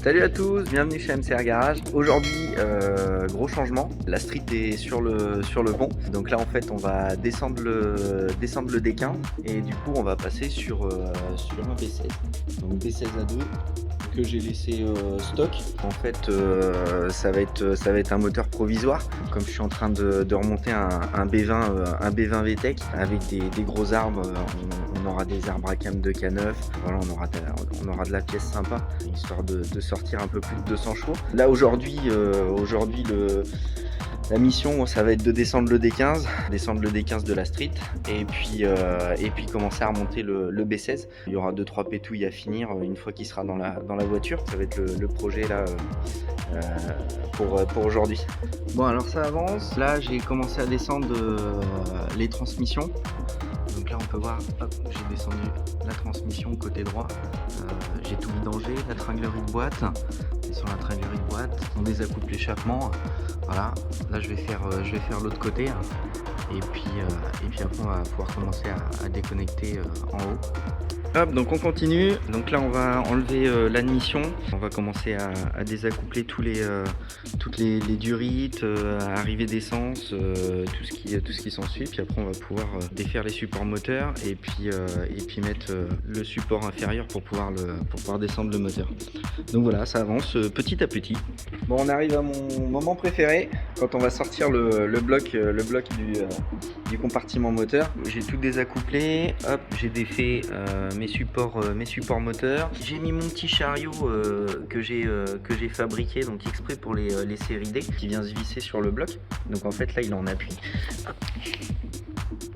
Salut à tous, bienvenue chez MCR Garage. Aujourd'hui, gros changement. La street est sur le pont. Donc là, en fait, on va descendre le D15 et du coup, on va passer sur un B16. Donc B16 à 2 que j'ai laissé stock. En fait, ça va être un moteur provisoire. Comme je suis en train de remonter un B20 VTEC avec des gros arbres, on aura des arbres à cam de K9. Voilà, on aura de la pièce sympa, histoire de sortir un peu plus de 200 chevaux. Là aujourd'hui, la mission, ça va être de descendre le D15 de la street et puis commencer à remonter le B16. Il y aura 2-3 pétouilles à finir une fois qu'il sera dans la voiture. Ça va être le projet là pour aujourd'hui. Bon, alors ça avance. Là, j'ai commencé à descendre les transmissions. Donc là, on peut voir, hop, j'ai descendu la transmission côté droit. J'ai tout vidangé, la tringlerie de boîte. Et sur la tringlerie de boîte, on désaccouple l'échappement. Voilà, là je vais faire l'autre côté. Et puis après, on va pouvoir commencer à déconnecter en haut. Hop, donc on continue. Donc là, on va enlever l'admission. On va commencer à désaccoupler toutes les durites, arrivée d'essence, tout ce qui s'ensuit. Puis après, on va pouvoir défaire les supports moteurs et puis mettre le support inférieur pour pouvoir descendre le moteur. Donc voilà, ça avance petit à petit. Bon, on arrive à mon moment préféré quand on va sortir le bloc du compartiment moteur. J'ai tout désaccouplé. Hop, j'ai défait mes supports moteurs. J'ai mis mon petit chariot que j'ai fabriqué donc exprès pour les séries D qui vient se visser sur le bloc. Donc en fait là il est en appui.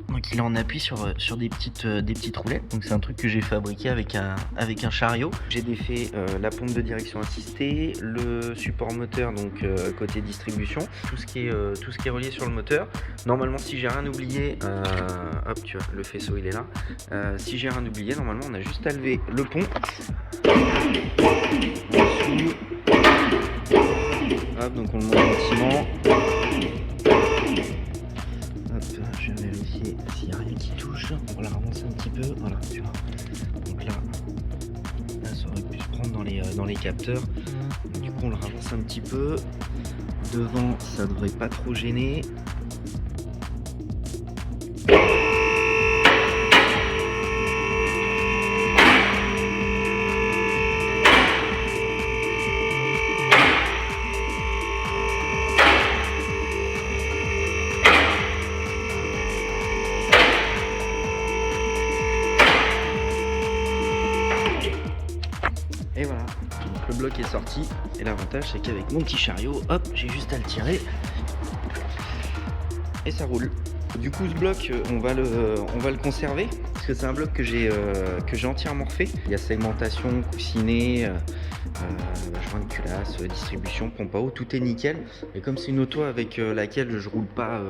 Donc il est en appui sur des petites roulettes. Donc c'est un truc que j'ai fabriqué avec un chariot. J'ai défait la pompe de direction assistée, le support moteur donc côté distribution, tout ce qui est relié sur le moteur. Normalement si j'ai rien oublié, hop tu vois le faisceau il est là. Si j'ai rien oublié, normalement on a juste à lever le pont. Hop, donc on le monte gentiment. Je vais vérifier s'il n'y a rien qui touche. On va la ramasser un petit peu. Voilà, tu vois. Donc là, ça aurait pu se prendre dans les capteurs. Donc, du coup, on le ramasse un petit peu. Devant, ça devrait pas trop gêner. Et voilà, donc le bloc est sorti et l'avantage c'est qu'avec mon petit chariot, hop, j'ai juste à le tirer et ça roule. Du coup ce bloc, on va le conserver parce que c'est un bloc que j'ai entièrement refait. Il y a segmentation, coussinet, joint de culasse, distribution, pompe à eau, tout est nickel. Et comme c'est une auto avec laquelle je roule pas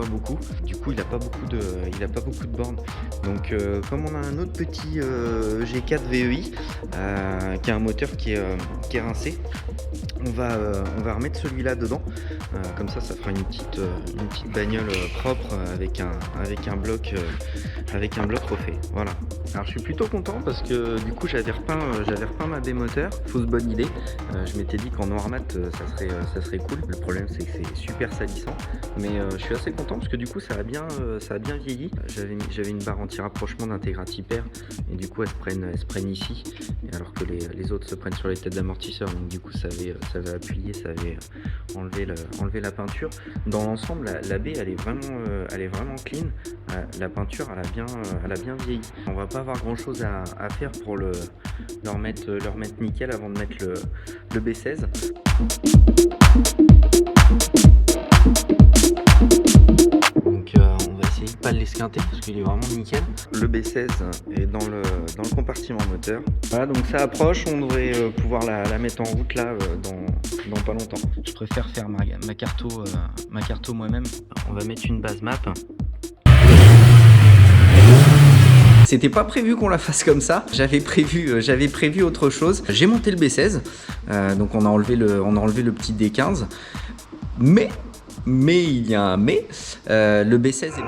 beaucoup, du coup il a pas beaucoup de bornes. Donc comme on a un autre petit G4 VEI qui a un moteur qui est rincé, on va remettre celui-là dedans. Comme ça fera une petite bagnole propre avec un bloc refait. Voilà. Alors je suis plutôt content parce que du coup j'avais repeint ma démoteur. Faut fausse bonne idée. Je m'étais dit qu'en noir mat ça serait cool. Le problème c'est que c'est super salissant, mais je suis assez content parce que du coup ça a bien vieilli. J'avais une barre anti-rapprochement d'Integrati Pair et du coup elles se prennent ici, alors que les autres se prennent sur les têtes d'amortisseurs. Donc du coup ça avait appuyé, ça avait enlevé la peinture. Dans l'ensemble, la baie elle est vraiment clean. La peinture elle a bien vieilli. On va pas avoir grand chose à faire pour leur mettre nickel avant de mettre le B16. Donc on va essayer de pas l'esquinter parce qu'il est vraiment nickel. Le B16 est dans le compartiment moteur. Voilà, donc ça approche, on devrait pouvoir la mettre en route là dans pas longtemps. Je préfère faire ma carto moi-même. On va mettre une base map. C'était pas prévu qu'on la fasse comme ça. J'avais prévu autre chose. J'ai monté le B16, donc on a enlevé le petit D15. Mais il y a un mais. Le B16 est...